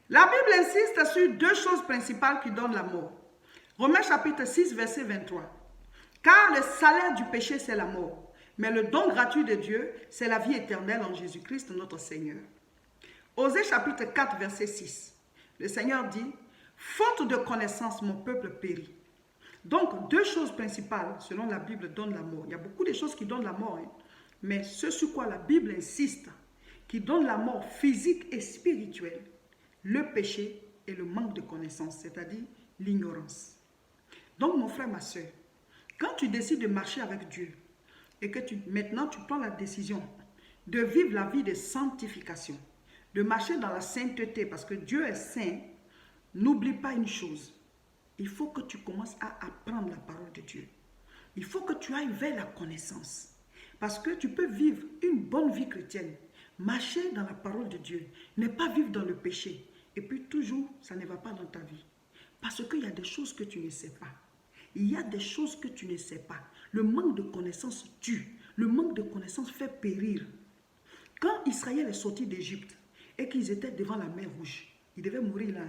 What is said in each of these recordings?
La Bible insiste sur deux choses principales qui donnent la mort. Romains chapitre 6, verset 23. Car le salaire du péché, c'est la mort. Mais le don gratuit de Dieu, c'est la vie éternelle en Jésus-Christ, notre Seigneur. Osée chapitre 4, verset 6. Le Seigneur dit, faute de connaissance, mon peuple périt. Donc, deux choses principales, selon la Bible, donnent la mort. Il y a beaucoup de choses qui donnent la mort, hein. Mais ce sur quoi la Bible insiste, qui donne la mort physique et spirituelle, le péché et le manque de connaissance, c'est-à-dire l'ignorance. Donc, mon frère, ma soeur, quand tu décides de marcher avec Dieu et que maintenant tu prends la décision de vivre la vie de sanctification, de marcher dans la sainteté parce que Dieu est saint, n'oublie pas une chose. Il faut que tu commences à apprendre la parole de Dieu. Il faut que tu ailles vers la connaissance. Parce que tu peux vivre une bonne vie chrétienne, marcher dans la parole de Dieu, ne pas vivre dans le péché. Et puis toujours, ça ne va pas dans ta vie. Parce qu'il y a des choses que tu ne sais pas. Il y a des choses que tu ne sais pas. Le manque de connaissance tue. Le manque de connaissance fait périr. Quand Israël est sorti d'Égypte et qu'ils étaient devant la mer Rouge, ils devaient mourir là.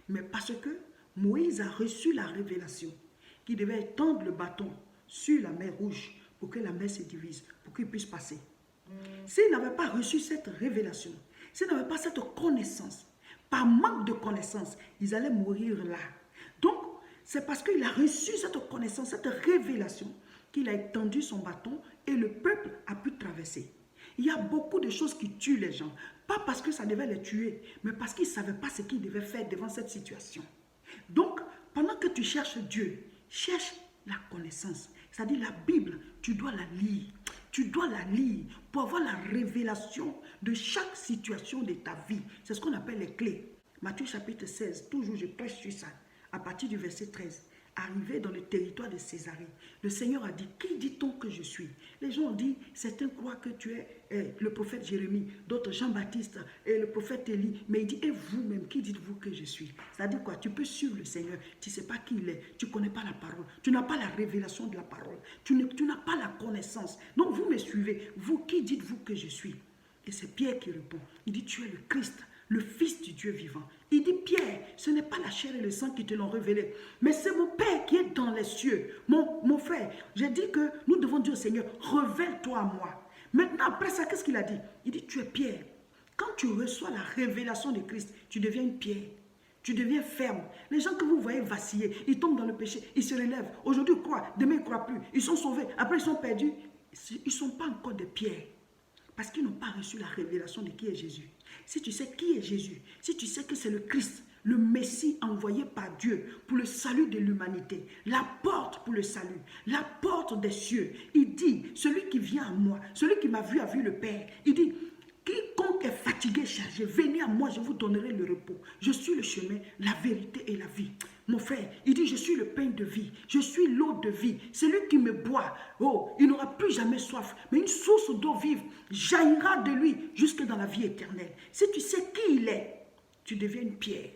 Mais parce que Moïse a reçu la révélation qu'il devait étendre le bâton sur la mer Rouge pour que la mer se divise, pour qu'il puisse passer. S'il n'avait pas reçu cette révélation, s'il n'avait pas cette connaissance, par manque de connaissance, ils allaient mourir là. Donc, c'est parce qu'il a reçu cette connaissance, cette révélation, qu'il a étendu son bâton et le peuple a pu traverser. Il y a beaucoup de choses qui tuent les gens. Pas parce que ça devait les tuer, mais parce qu'ils ne savaient pas ce qu'ils devaient faire devant cette situation. Donc, pendant que tu cherches Dieu, cherche la connaissance. C'est-à-dire la Bible, tu dois la lire. Tu dois la lire pour avoir la révélation de chaque situation de ta vie. C'est ce qu'on appelle les clés. Matthieu chapitre 16, toujours je prêche sur ça, à partir du verset 13. Arrivé dans le territoire de Césarée, le Seigneur a dit, qui dit-on que je suis? Les gens ont dit, certains croient que tu es le prophète Jérémie, d'autres Jean-Baptiste et le prophète Élie. Mais il dit, et vous-même, qui dites-vous que je suis? C'est-à-dire quoi? Tu peux suivre le Seigneur, tu ne sais pas qui il est, tu ne connais pas la parole, tu n'as pas la révélation de la parole, tu n'as pas la connaissance. Donc vous me suivez, vous, qui dites-vous que je suis? Et c'est Pierre qui répond, il dit, tu es le Christ, le Fils du Dieu vivant. Il dit, Pierre, ce n'est pas la chair et le sang qui te l'ont révélé, mais c'est mon Père qui est dans les cieux. Mon frère, j'ai dit que nous devons dire au Seigneur, révèle-toi à moi. Maintenant, après ça, qu'est-ce qu'il a dit? Il dit, tu es Pierre. Quand tu reçois la révélation de Christ, tu deviens une pierre. Tu deviens ferme. Les gens que vous voyez vaciller, ils tombent dans le péché, ils se relèvent. Aujourd'hui, ils croient, demain, ils ne croient plus. Ils sont sauvés, après, ils sont perdus. Ils ne sont pas encore des pierres. Parce qu'ils n'ont pas reçu la révélation de qui est Jésus. Si tu sais qui est Jésus, si tu sais que c'est le Christ, le Messie envoyé par Dieu pour le salut de l'humanité, la porte pour le salut, la porte des cieux, il dit, celui qui vient à moi, celui qui m'a vu a vu le Père, il dit, quiconque est fatigué, chargé, venez à moi, je vous donnerai le repos. Je suis le chemin, la vérité et la vie. Mon frère, il dit, je suis le pain de vie, je suis l'eau de vie. Celui qui me boit, oh, il n'aura plus jamais soif, mais une source d'eau vive jaillira de lui jusque dans la vie éternelle. Si tu sais qui il est, tu deviens une pierre.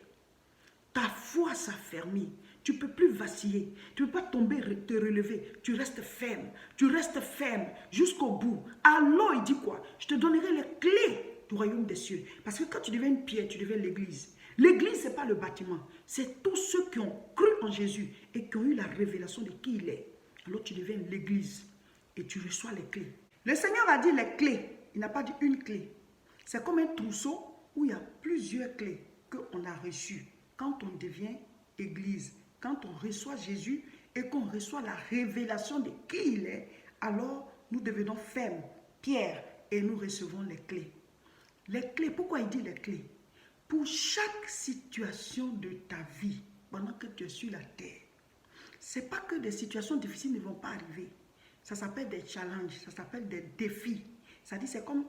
Ta foi s'affermit. Tu ne peux plus vaciller. Tu ne peux pas tomber, te relever. Tu restes ferme. Tu restes ferme jusqu'au bout. Alors, il dit quoi? Je te donnerai les clés du royaume des cieux. Parce que quand tu deviens une pierre, tu deviens l'église. L'église, ce n'est pas le bâtiment. C'est tous ceux qui ont cru en Jésus et qui ont eu la révélation de qui il est. Alors, tu deviens l'église et tu reçois les clés. Le Seigneur a dit les clés. Il n'a pas dit une clé. C'est comme un trousseau où il y a plusieurs clés qu'on a reçues. Quand on devient église, quand on reçoit Jésus et qu'on reçoit la révélation de qui il est, alors nous devenons fermes, pierres, et nous recevons les clés. Les clés, pourquoi il dit les clés? Pour chaque situation de ta vie, pendant que tu es sur la terre, ce n'est pas que des situations difficiles ne vont pas arriver. Ça s'appelle des challenges, ça s'appelle des défis. C'est-à-dire, c'est comme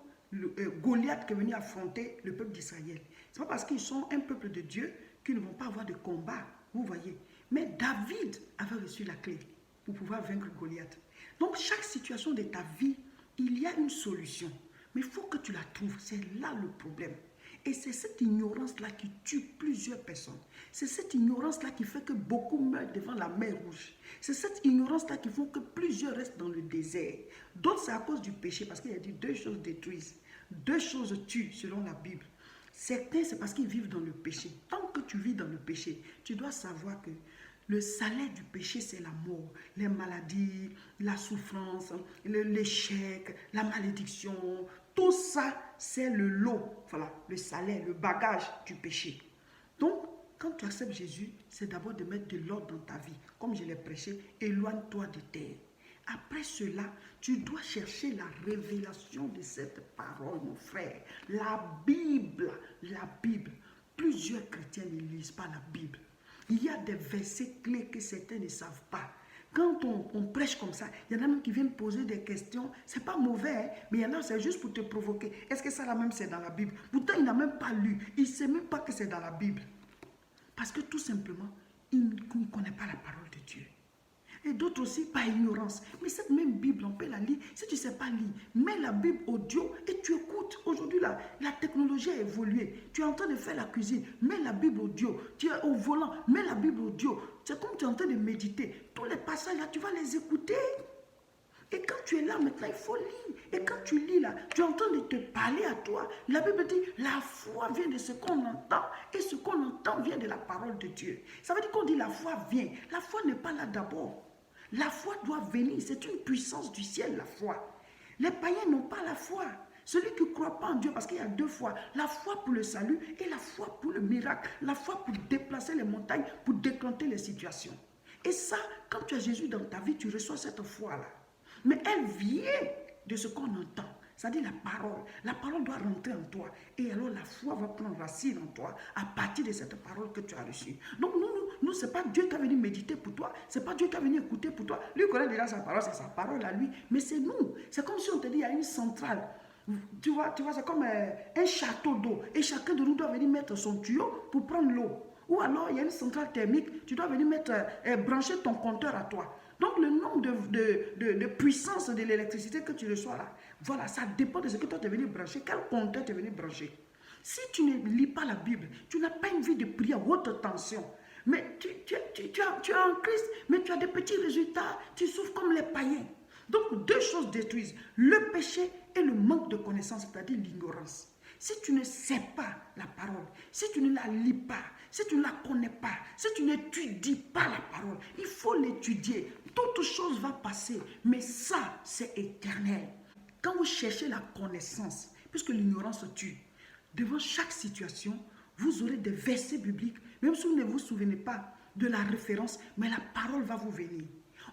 Goliath qui est venu affronter le peuple d'Israël. Ce n'est pas parce qu'ils sont un peuple de Dieu qu'ils ne vont pas avoir de combat, vous voyez. Mais David avait reçu la clé pour pouvoir vaincre Goliath. Donc, chaque situation de ta vie, il y a une solution. Mais il faut que tu la trouves. C'est là le problème. Et c'est cette ignorance-là qui tue plusieurs personnes. C'est cette ignorance-là qui fait que beaucoup meurent devant la mer Rouge. C'est cette ignorance-là qui fait que plusieurs restent dans le désert. D'autres, c'est à cause du péché, parce qu'il a dit deux choses détruisent. Deux choses tuent, selon la Bible. Certains, c'est parce qu'ils vivent dans le péché. Tant que tu vis dans le péché, tu dois savoir que le salaire du péché, c'est la mort. Les maladies, la souffrance, l'échec, la malédiction, tout ça, c'est le lot, voilà, le salaire, le bagage du péché. Donc, quand tu acceptes Jésus, c'est d'abord de mettre de l'ordre dans ta vie. Comme je l'ai prêché, éloigne-toi de terre. Après cela, tu dois chercher la révélation de cette parole, mon frère. La Bible. Plusieurs chrétiens ne lisent pas la Bible. Il y a des versets clés que certains ne savent pas. Quand on prêche comme ça, il y en a même qui viennent poser des questions. C'est pas mauvais, hein, mais il y en a, c'est juste pour te provoquer. Est-ce que ça là même c'est dans la Bible? Pourtant, il n'a même pas lu. Il ne sait même pas que c'est dans la Bible. Parce que tout simplement, il ne connaît pas la parole de Dieu. Et d'autres aussi par ignorance. Mais cette même Bible, on peut la lire. Si tu ne sais pas lire, mets la Bible audio et tu écoutes. Aujourd'hui, la technologie a évolué. Tu es en train de faire la cuisine, mets la Bible audio. Tu es au volant, mets la Bible audio. C'est comme tu es en train de méditer. Tous les passages là, tu vas les écouter. Et quand tu es là maintenant, il faut lire. Et quand tu lis là, tu es en train de te parler à toi. La Bible dit, la foi vient de ce qu'on entend. Et ce qu'on entend vient de la parole de Dieu. Ça veut dire qu'on dit la foi vient. La foi n'est pas là d'abord. La foi doit venir. C'est une puissance du ciel, la foi. Les païens n'ont pas la foi. Celui qui ne croit pas en Dieu, parce qu'il y a deux fois, la foi pour le salut et la foi pour le miracle. La foi pour déplacer les montagnes, pour décanter les situations. Et ça, quand tu as Jésus dans ta vie, tu reçois cette foi-là. Mais elle vient de ce qu'on entend. C'est-à-dire la parole. La parole doit rentrer en toi. Et alors la foi va prendre racine en toi à partir de cette parole que tu as reçue. Donc nous ce n'est pas Dieu qui a venu méditer pour toi. Ce n'est pas Dieu qui a venu écouter pour toi. Lui connaît déjà sa parole, c'est sa parole à lui. Mais c'est nous. C'est comme si on te dit, il y a une centrale. Tu vois c'est comme un château d'eau. Et chacun de nous doit venir mettre son tuyau pour prendre l'eau. Ou alors, il y a une centrale thermique. Tu dois venir brancher ton compteur à toi. Donc, le nombre de puissance de l'électricité que tu reçois là, voilà, ça dépend de ce que toi tu es venu brancher. Quel compteur tu es venu brancher. Si tu ne lis pas la Bible, tu n'as pas une vie de prière à haute tension. Mais tu es en Christ, mais tu as des petits résultats. Tu souffres comme les païens. Donc, deux choses détruisent. Le péché et le manque de connaissance, c'est-à-dire l'ignorance. Si tu ne sais pas la parole, si tu ne la lis pas, si tu ne la connais pas, si tu n'étudies pas la parole, il faut l'étudier. Toute chose va passer, mais ça, c'est éternel. Quand vous cherchez la connaissance, puisque l'ignorance tue, devant chaque situation, vous aurez des versets bibliques, même si vous ne vous souvenez pas de la référence, mais la parole va vous venir.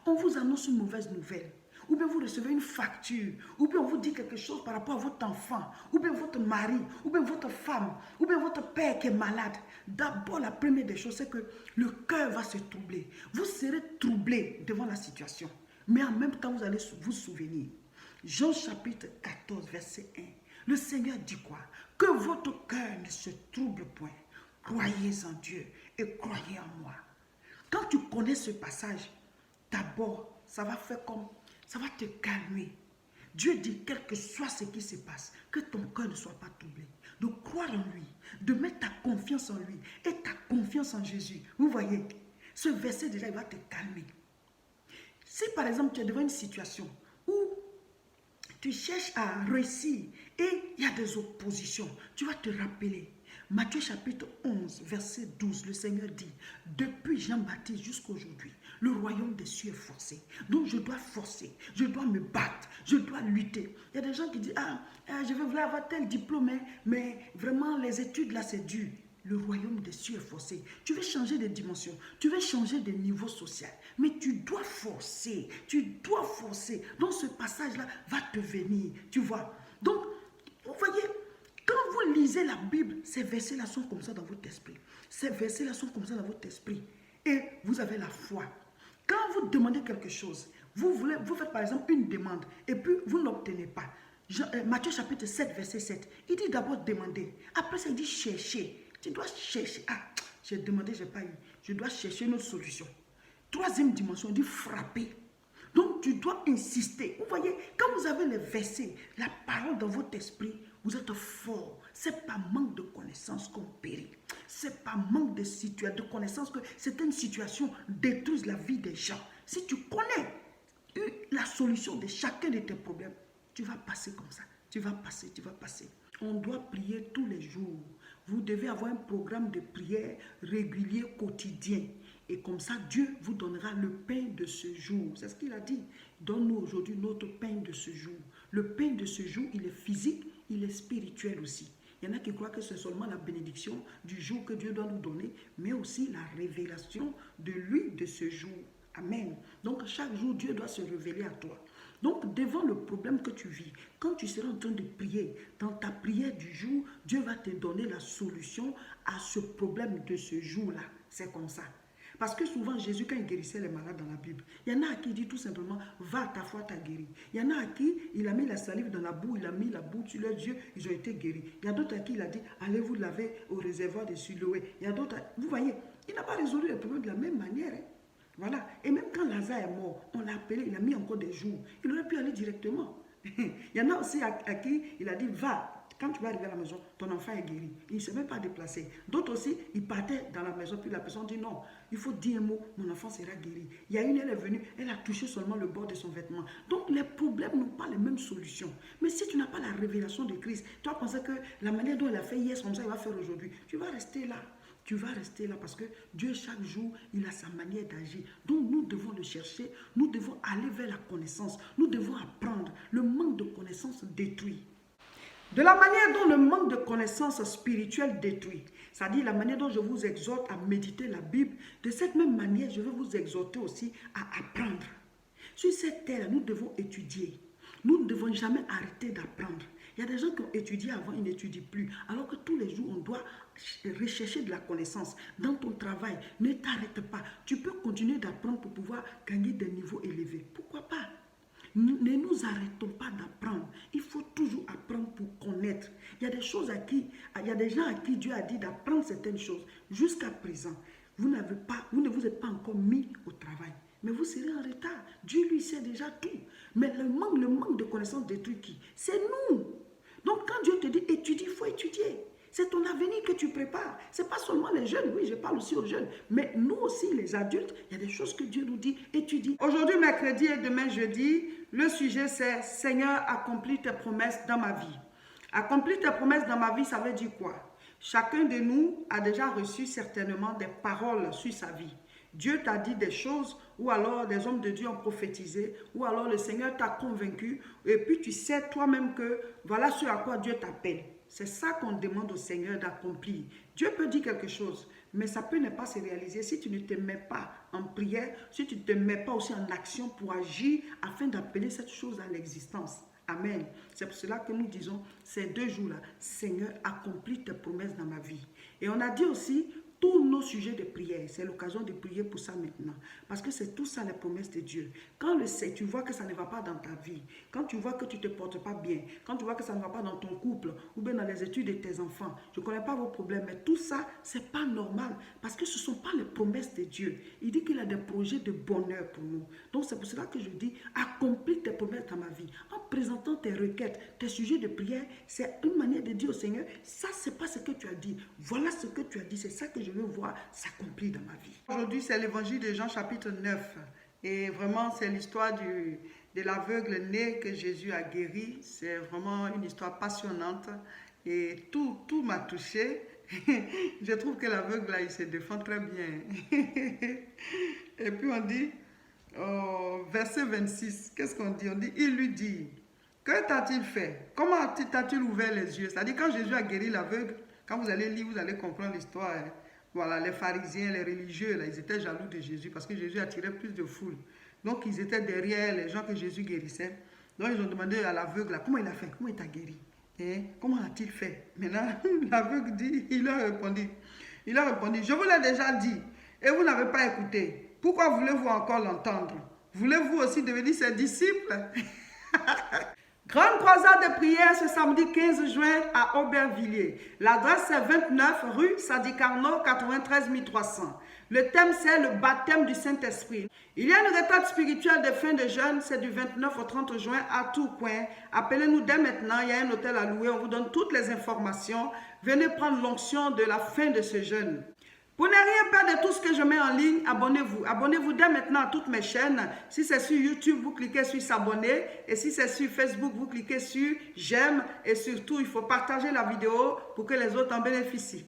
On vous annonce une mauvaise nouvelle. Ou bien vous recevez une facture, ou bien on vous dit quelque chose par rapport à votre enfant, ou bien votre mari, ou bien votre femme, ou bien votre père qui est malade. D'abord, la première des choses, c'est que le cœur va se troubler. Vous serez troublé devant la situation, mais en même temps, vous allez vous souvenir. Jean chapitre 14, verset 1. Le Seigneur dit quoi? Que votre cœur ne se trouble point. Croyez en Dieu et croyez en moi. Quand tu connais ce passage, d'abord, ça va faire comme... ça va te calmer. Dieu dit, quel que soit ce qui se passe, que ton cœur ne soit pas troublé. De croire en lui, de mettre ta confiance en lui et ta confiance en Jésus. Vous voyez, ce verset déjà, il va te calmer. Si par exemple, tu es devant une situation où tu cherches à réussir et il y a des oppositions, tu vas te rappeler. Matthieu chapitre 11, verset 12, le Seigneur dit, depuis Jean-Baptiste jusqu'à aujourd'hui, le royaume des cieux est forcé. Donc je dois forcer, je dois me battre, je dois lutter. Il y a des gens qui disent, je vais vouloir avoir tel diplôme, mais vraiment les études là c'est dur. Le royaume des cieux est forcé. Tu veux changer de dimension, tu veux changer de niveau social, mais tu dois forcer, tu dois forcer. Donc ce passage-là va te venir, tu vois. Donc, vous voyez, quand vous lisez la Bible, ces versets-là sont comme ça dans votre esprit. Ces versets-là sont comme ça dans votre esprit. Et vous avez la foi. Quand vous demandez quelque chose, vous faites par exemple une demande et puis vous n'obtenez pas. Matthieu chapitre 7, verset 7, il dit d'abord demander. Après ça, il dit chercher. Tu dois chercher. J'ai demandé, je n'ai pas eu. Je dois chercher une autre solution. Troisième dimension, il dit frapper. Donc, tu dois insister. Vous voyez, quand vous avez les versets, la parole dans votre esprit, vous êtes fort. Ce n'est pas manque de connaissances qu'on périt. Ce n'est pas manque de connaissances que certaines situations détruisent la vie des gens. Si tu connais la solution de chacun de tes problèmes, tu vas passer comme ça. Tu vas passer. On doit prier tous les jours vous devez avoir un programme de prière régulier, quotidien. Et comme ça, Dieu vous donnera le pain de ce jour. C'est ce qu'il a dit. Donne-nous aujourd'hui notre pain de ce jour. Le pain de ce jour, il est physique, il est spirituel aussi. Il y en a qui croient que c'est seulement la bénédiction du jour que Dieu doit nous donner, mais aussi la révélation de lui de ce jour. Amen. Donc chaque jour, Dieu doit se révéler à toi. Donc devant le problème que tu vis, quand tu seras en train de prier, dans ta prière du jour, Dieu va te donner la solution à ce problème de ce jour-là. C'est comme ça. Parce que souvent, Jésus, quand il guérissait les malades dans la Bible, il y en a à qui il dit tout simplement, va, ta foi t'a guéri. Il y en a à qui il a mis la salive dans la boue, il a mis la boue sur leurs yeux, ils ont été guéris. Il y a d'autres à qui il a dit, allez vous laver au réservoir de Siloé. Il y a d'autres, vous voyez, il n'a pas résolu les problèmes de la même manière. Hein. Voilà. Et même quand Lazare est mort, on l'a appelé, il a mis encore des jours. Il aurait pu aller directement. Il y en a aussi à qui il a dit, va. Quand tu vas arriver à la maison, ton enfant est guéri. Il ne s'est même pas déplacé. D'autres aussi, ils partaient dans la maison, puis la personne dit non, il faut dire un mot, mon enfant sera guéri. Il y a une, elle est venue, elle a touché seulement le bord de son vêtement. Donc les problèmes n'ont pas les mêmes solutions. Mais si tu n'as pas la révélation de Christ, tu vas penser que la manière dont il a fait hier, comme ça, il va faire aujourd'hui. Tu vas rester là. Tu vas rester là parce que Dieu, chaque jour, il a sa manière d'agir. Donc, nous devons le chercher. Nous devons aller vers la connaissance. Nous devons apprendre. Le manque de connaissance détruit. De la manière dont le manque de connaissances spirituelles détruit, c'est-à-dire la manière dont je vous exhorte à méditer la Bible, de cette même manière, je vais vous exhorter aussi à apprendre. Sur cette terre, nous devons étudier. Nous ne devons jamais arrêter d'apprendre. Il y a des gens qui ont étudié avant, ils n'étudient plus. Alors que tous les jours, on doit rechercher de la connaissance. Dans ton travail, ne t'arrête pas. Tu peux continuer d'apprendre pour pouvoir gagner des niveaux élevés. Pourquoi pas? Ne nous arrêtons pas d'apprendre. Il faut toujours apprendre pour connaître. Il y a des choses il y a des gens à qui Dieu a dit d'apprendre certaines choses. Jusqu'à présent, vous ne vous êtes pas encore mis au travail. Mais vous serez en retard. Dieu lui sait déjà tout. Mais le manque de connaissance détruit qui? C'est nous. Donc quand Dieu te dit étudie, il faut étudier. C'est ton avenir que tu prépares. Ce n'est pas seulement les jeunes, oui, je parle aussi aux jeunes. Mais nous aussi, les adultes, il y a des choses que Dieu nous dit, étudie. Aujourd'hui, mercredi et demain, jeudi, le sujet c'est Seigneur, accomplis tes promesses dans ma vie. Accomplir tes promesses dans ma vie, ça veut dire quoi? Chacun de nous a déjà reçu certainement des paroles sur sa vie. Dieu t'a dit des choses, ou alors des hommes de Dieu ont prophétisé, ou alors le Seigneur t'a convaincu, et puis tu sais toi-même que voilà ce à quoi Dieu t'appelle. C'est ça qu'on demande au Seigneur d'accomplir. Dieu peut dire quelque chose, mais ça peut ne pas se réaliser si tu ne te mets pas en prière, si tu ne te mets pas aussi en action pour agir afin d'appeler cette chose à l'existence. Amen. C'est pour cela que nous disons ces 2 jours-là, Seigneur, accomplis tes promesses dans ma vie. Et on a dit aussi, tous nos sujets de prière, c'est l'occasion de prier pour ça maintenant. Parce que c'est tout ça les promesses de Dieu. Quand tu vois que ça ne va pas dans ta vie, quand tu vois que tu ne te portes pas bien, quand tu vois que ça ne va pas dans ton couple, ou bien dans les études de tes enfants, je ne connais pas vos problèmes, mais tout ça, ce n'est pas normal. Parce que ce ne sont pas les promesses de Dieu. Il dit qu'il a des projets de bonheur pour nous. Donc c'est pour cela que je dis, accomplis tes promesses dans ma vie. En présentant tes requêtes, tes sujets de prière, c'est une manière de dire au Seigneur, ça c'est pas ce que tu as dit. Voilà ce que tu as dit, c'est ça que je veux voir s'accomplir dans ma vie. Aujourd'hui, c'est l'évangile de Jean chapitre 9. Et vraiment, c'est l'histoire de l'aveugle né que Jésus a guéri. C'est vraiment une histoire passionnante. Et tout m'a touché. Je trouve que l'aveugle, là, il se défend très bien. Et puis on dit, verset 26, qu'est-ce qu'on dit? On dit, il lui dit, que t'a-t-il fait? Comment t'a-t-il ouvert les yeux? C'est-à-dire, quand Jésus a guéri l'aveugle, quand vous allez lire, vous allez comprendre l'histoire. Hein. Voilà, les pharisiens, les religieux, là, ils étaient jaloux de Jésus parce que Jésus attirait plus de foule. Donc, ils étaient derrière les gens que Jésus guérissait. Donc, ils ont demandé à l'aveugle, comment il a fait? Comment il t'a guéri? Et comment a-t-il fait? Maintenant, l'aveugle dit, il a répondu, je vous l'ai déjà dit et vous n'avez pas écouté. Pourquoi voulez-vous encore l'entendre? Voulez-vous aussi devenir ses disciples? Grande croisade de prière ce samedi 15 juin à Aubervilliers. L'adresse est 29 rue Sadi Carnot, 93 300. Le thème c'est le baptême du Saint-Esprit. Il y a une retraite spirituelle de fin de jeûne, c'est du 29 au 30 juin à Tourcoing. Appelez-nous dès maintenant, il y a un hôtel à louer, on vous donne toutes les informations. Venez prendre l'onction de la fin de ce jeûne. Pour ne rien perdre de tout ce que je mets en ligne, abonnez-vous. Abonnez-vous dès maintenant à toutes mes chaînes. Si c'est sur YouTube, vous cliquez sur s'abonner. Et si c'est sur Facebook, vous cliquez sur j'aime. Et surtout, il faut partager la vidéo pour que les autres en bénéficient.